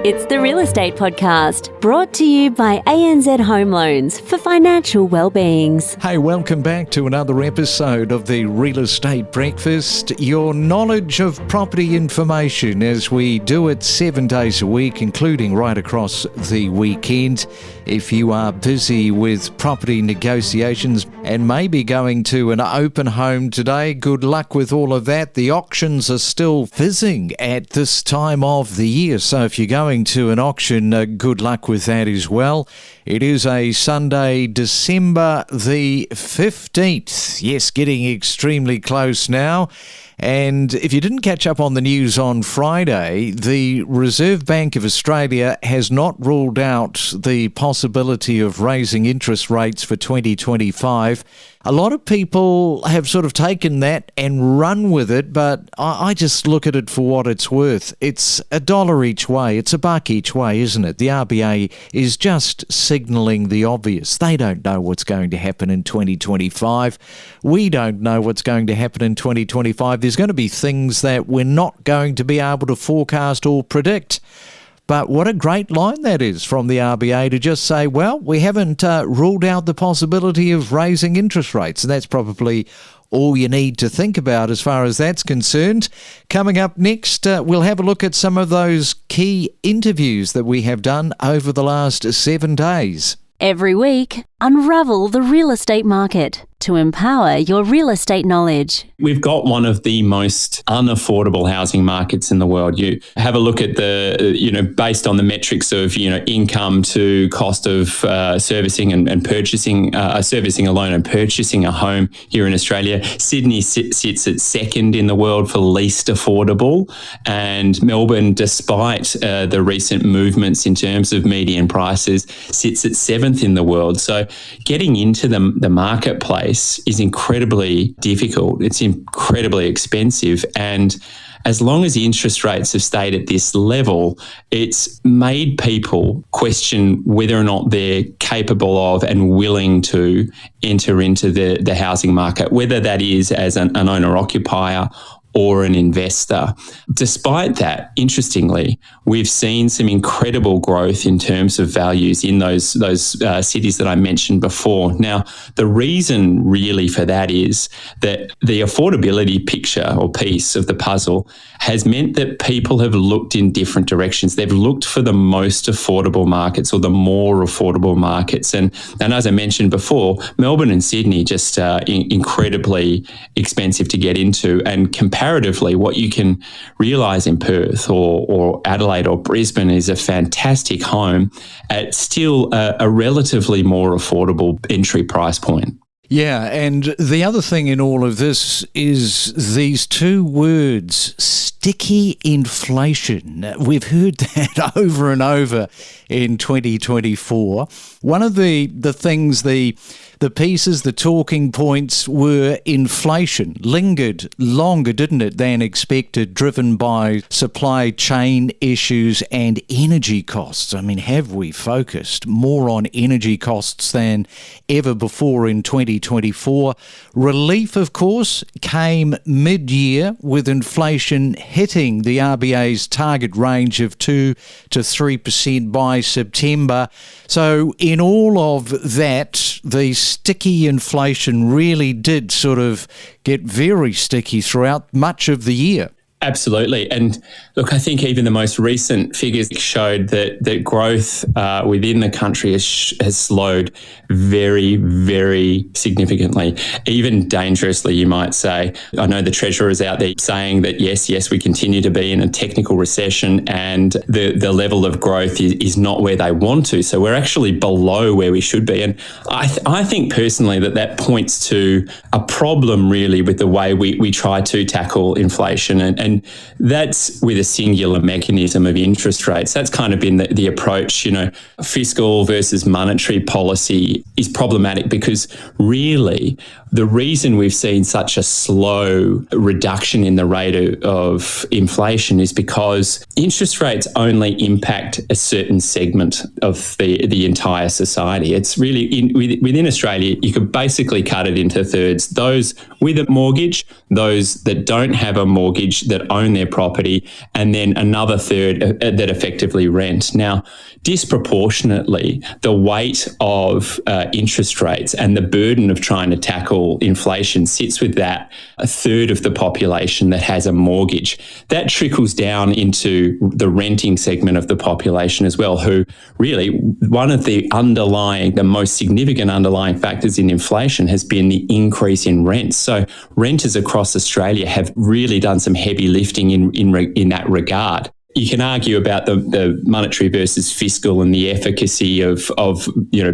It's the Real Estate Podcast, brought to you by ANZ Home Loans for financial well-beings. Hey, welcome back to another episode of the Real Estate Breakfast, your knowledge of property information as we do it 7 days a week, including right across the weekend. If you are busy with property negotiations and maybe going to an open home today, good luck with all of that. The auctions are still fizzing at this time of the year, so if you're going to an auction, good luck with that as well. It is a Sunday, December the 15th. Yes, getting extremely close now. And if you didn't catch up on the news on Friday, the Reserve Bank of Australia has not ruled out the possibility of raising interest rates for 2025. A lot of people have sort of taken that and run with it, but I just look at it for what it's worth. It's $1 each way. It's $1 each way, isn't it? The RBA is just signalling the obvious. They don't know what's going to happen in 2025. We don't know what's going to happen in 2025. There's going to be things that we're not going to be able to forecast or predict. But what a great line that is from the RBA to just say, well, we haven't ruled out the possibility of raising interest rates. And that's probably all you need to think about as far as that's concerned. Coming up next, we'll have a look at some of those key interviews that we have done over the last 7 days. Every week, unravel the real estate market to empower your real estate knowledge. We've got one of the most unaffordable housing markets in the world. You have a look at the, based on the metrics of, income to cost of servicing and purchasing, servicing a loan and purchasing a home here in Australia. Sydney sits at second in the world for least affordable. And Melbourne, despite the recent movements in terms of median prices, sits at 7th in the world. So getting into the marketplace is incredibly difficult. It's incredibly expensive. And as long as the interest rates have stayed at this level, it's made people question whether or not they're capable of and willing to enter into the housing market, whether that is as an owner-occupier or an investor. Despite that, interestingly, we've seen some incredible growth in terms of values in those cities that I mentioned before. Now, the reason really for that is that the affordability picture or piece of the puzzle has meant that people have looked in different directions. They've looked for the most affordable markets or the more affordable markets. And as I mentioned before, Melbourne and Sydney just incredibly expensive to get into, and comparatively, what you can realise in Perth or Adelaide or Brisbane is a fantastic home at still a relatively more affordable entry price point. Yeah, and the other thing in all of this is these two words, sticky inflation. We've heard that over and over in 2024. One of the things, the pieces, the talking points were inflation. Lingered longer, didn't it, than expected, driven by supply chain issues and energy costs. I mean, have we focused more on energy costs than ever before in 2024? Relief, of course, came mid-year with inflation hitting the RBA's target range of 2 to 3% by September. So in all of that, the sticky inflation really did sort of get very sticky throughout much of the year. Absolutely. And look, I think even the most recent figures showed that growth within the country has slowed very, very significantly, even dangerously, you might say. I know the Treasurer is out there saying that, yes, we continue to be in a technical recession and the level of growth is not where they want to. So we're actually below where we should be. And I think personally that points to a problem really with the way we try to tackle inflation. And that's with a singular mechanism of interest rates. That's kind of been the approach. Fiscal versus monetary policy is problematic because really the reason we've seen such a slow reduction in the rate of inflation is because interest rates only impact a certain segment of the entire society. It's really, within Australia, you could basically cut it into thirds. Those with a mortgage, those that don't have a mortgage, that own their property, and then another third that effectively rent. Now, disproportionately, the weight of interest rates and the burden of trying to tackle inflation sits with that a third of the population that has a mortgage. That trickles down into the renting segment of the population as well, who really, one of the most significant underlying factors in inflation has been the increase in rents. So renters across Australia have really done some heavy lifting in that regard. You can argue about the monetary versus fiscal and the efficacy of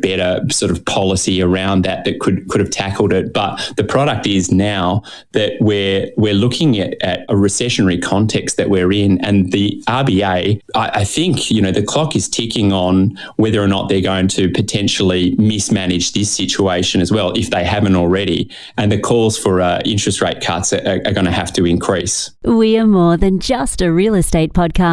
better sort of policy around that could have tackled it. But the product is now that we're looking at a recessionary context that we're in, and the RBA, I think, the clock is ticking on whether or not they're going to potentially mismanage this situation as well, if they haven't already. And the calls for interest rate cuts are going to have to increase. We are more than just a real estate podcast.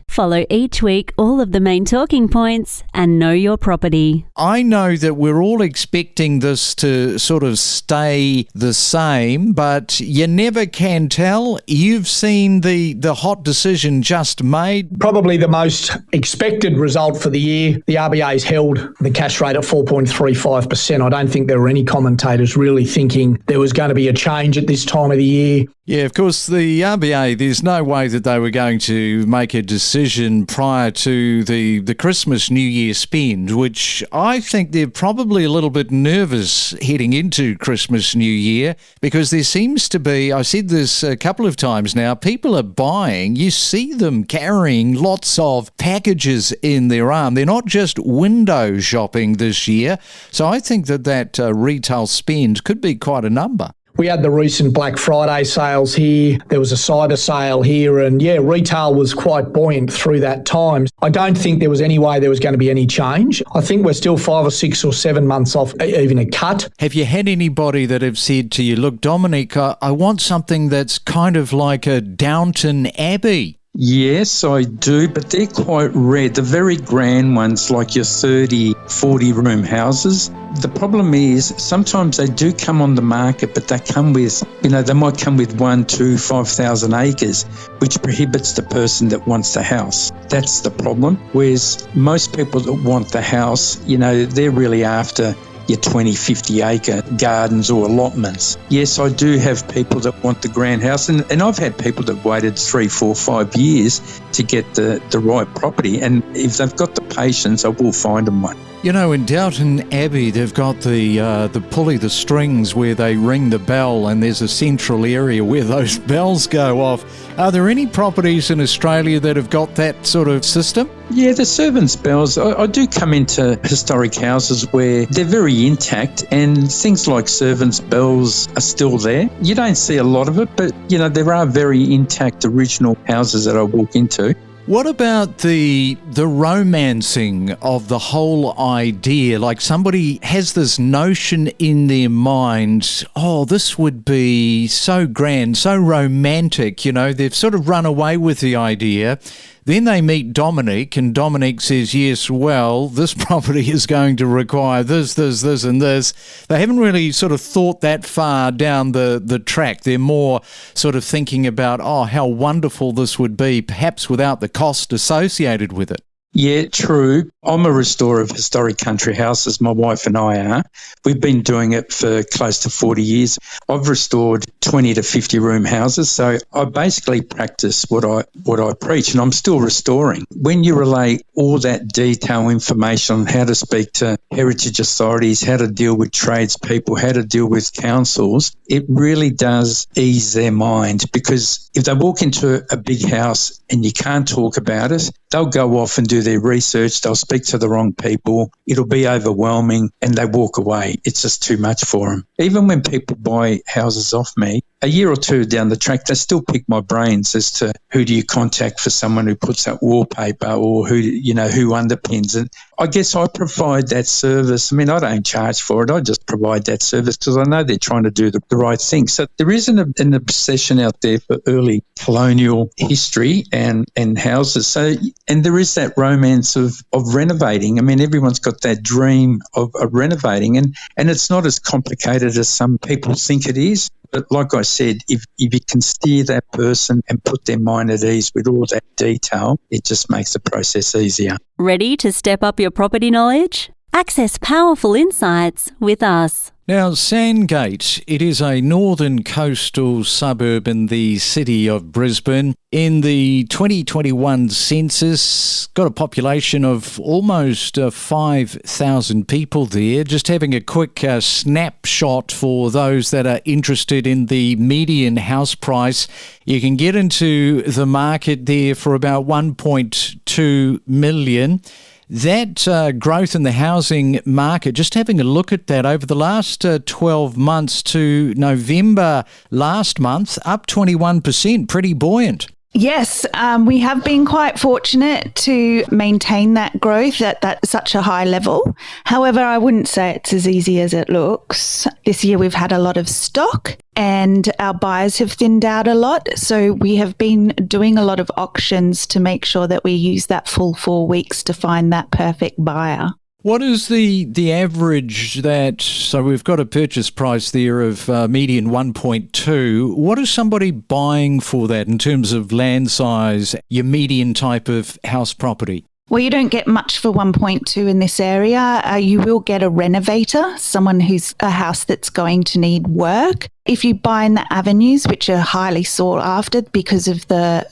Follow each week all of the main talking points and know your property. I know that we're all expecting this to sort of stay the same, but you never can tell. You've seen the hot decision just made. Probably the most expected result for the year. The RBA's held the cash rate at 4.35%. I don't think there were any commentators really thinking there was going to be a change at this time of the year. Yeah, of course, the RBA, there's no way that they were going to make a decision prior to the Christmas New Year spend, which I think they're probably a little bit nervous heading into Christmas New Year, because there seems to be, I said this a couple of times now, people are buying, you see them carrying lots of packages in their arm. They're not just window shopping this year. So I think that retail spend could be quite a number. We had the recent Black Friday sales here. There was a cider sale here, and retail was quite buoyant through that time. I don't think there was any way there was going to be any change. I think we're still 5 or 6 or 7 months off even a cut. Have you had anybody that have said to you, look, Dominic, I want something that's kind of like a Downton Abbey? Yes, I do, but they're quite rare. The very grand ones, like your 30, 40-room houses. The problem is sometimes they do come on the market, but they come with, they might come with 1, 2, 5,000 acres, which prohibits the person that wants the house. That's the problem. Whereas most people that want the house, they're really after your 20, 50 acre gardens or allotments. Yes, I do have people that want the grand house, and I've had people that waited 3, 4, 5 years to get the right property, and if they've got the patience, I will find them one. In Downton Abbey, they've got the pulley, the strings where they ring the bell, and there's a central area where those bells go off. Are there any properties in Australia that have got that sort of system? Yeah, the servants' bells. I do come into historic houses where they're very intact, and things like servants' bells are still there. You don't see a lot of it, but, there are very intact original houses that I walk into. What about the romancing of the whole idea? Like somebody has this notion in their mind, oh, this would be so grand, so romantic, they've sort of run away with the idea. Then they meet Dominic, and Dominic says, yes, well, this property is going to require this, and this. They haven't really sort of thought that far down the track. They're more sort of thinking about, how wonderful this would be, perhaps without the cost associated with it. Yeah, true. I'm a restorer of historic country houses. My wife and I are. We've been doing it for close to 40 years. I've restored 20 to 50 room houses. So I basically practice what I preach, and I'm still restoring. When you relay all that detailed information on how to speak to heritage authorities, how to deal with tradespeople, how to deal with councils, it really does ease their mind, because if they walk into a big house and you can't talk about it, they'll go off and do their research, they'll speak to the wrong people, it'll be overwhelming, and they walk away. It's just too much for them. Even when people buy houses off me, a year or two down the track, they still pick my brains as to who do you contact for someone who puts up wallpaper, or who underpins it. I guess I provide that service. I mean, I don't charge for it. I just provide that service because I know they're trying to do the right thing. So there is an obsession out there for early colonial history and houses. So, and there is that romance of renovating. I mean, everyone's got that dream of renovating, and it's not as complicated as some people think it is. But like I said, if you can steer that person and put their mind at ease with all that detail, it just makes the process easier. Ready to step up your property knowledge? Access powerful insights with us. Now, Sandgate, it is a northern coastal suburb in the city of Brisbane. In the 2021 census, got a population of almost 5,000 people there. Just having a quick snapshot for those that are interested in the median house price. You can get into the market there for about 1.2 million. That growth in the housing market, just having a look at that over the last 12 months to November last month, up 21%, pretty buoyant. Yes, we have been quite fortunate to maintain that growth at such a high level. However, I wouldn't say it's as easy as it looks. This year we've had a lot of stock and our buyers have thinned out a lot. So we have been doing a lot of auctions to make sure that we use that full 4 weeks to find that perfect buyer. What is the average so we've got a purchase price there of median 1.2. What is somebody buying for that in terms of land size, your median type of house property? Well, you don't get much for 1.2 in this area. You will get a renovator, someone who's a house that's going to need work. If you buy in the avenues, which are highly sought after because of the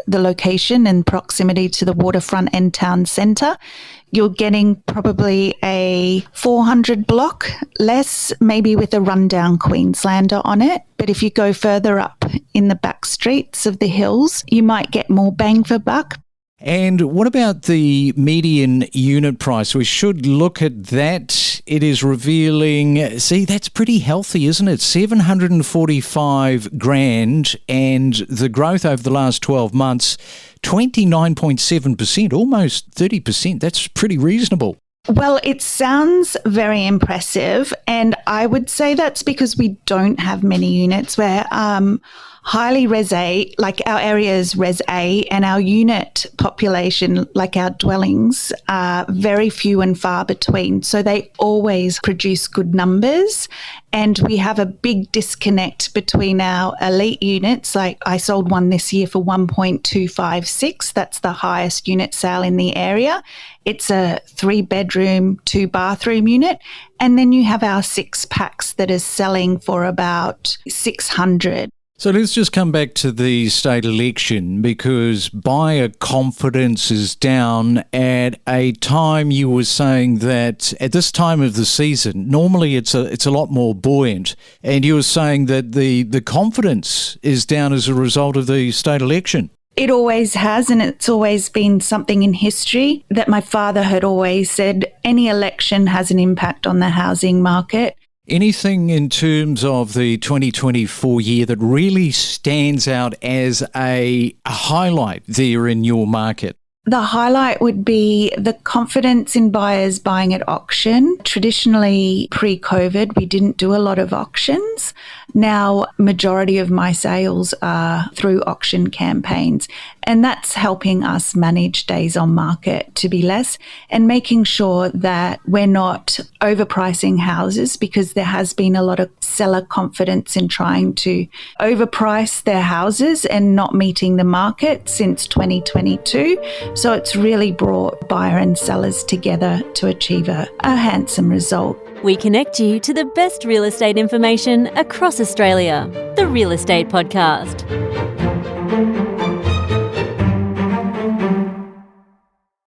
location and proximity to the waterfront and town centre, you're getting probably a 400 block less, maybe with a rundown Queenslander on it. But if you go further up in the back streets of the hills, you might get more bang for buck. And what about the median unit price? We should look at that. It is revealing, see, that's pretty healthy, isn't it? 745 grand, and the growth over the last 12 months, 29.7%, almost 30%. That's pretty reasonable. Well, it sounds very impressive, and I would say that's because we don't have many units. We're highly Res A, like our area is Res A, and our unit population, like our dwellings, are very few and far between. So they always produce good numbers, and we have a big disconnect between our elite units. Like I sold one this year for 1.256. That's the highest unit sale in the area. It's a 3-bedroom, 2-bathroom unit. And then you have our 6-packs that is selling for about 600. So let's just come back to the state election, because buyer confidence is down at a time you were saying that at this time of the season, normally it's a lot more buoyant, and you were saying that the confidence is down as a result of the state election. It always has, and it's always been something in history that my father had always said, any election has an impact on the housing market. Anything in terms of the 2024 year that really stands out as a highlight there in your market? The highlight would be the confidence in buyers buying at auction. Traditionally, pre-COVID, we didn't do a lot of auctions. Now, majority of my sales are through auction campaigns, and that's helping us manage days on market to be less and making sure that we're not overpricing houses, because there has been a lot of seller confidence in trying to overprice their houses and not meeting the market since 2022. So it's really brought buyer and sellers together to achieve a handsome result. We connect you to the best real estate information across Australia. The Real Estate Podcast.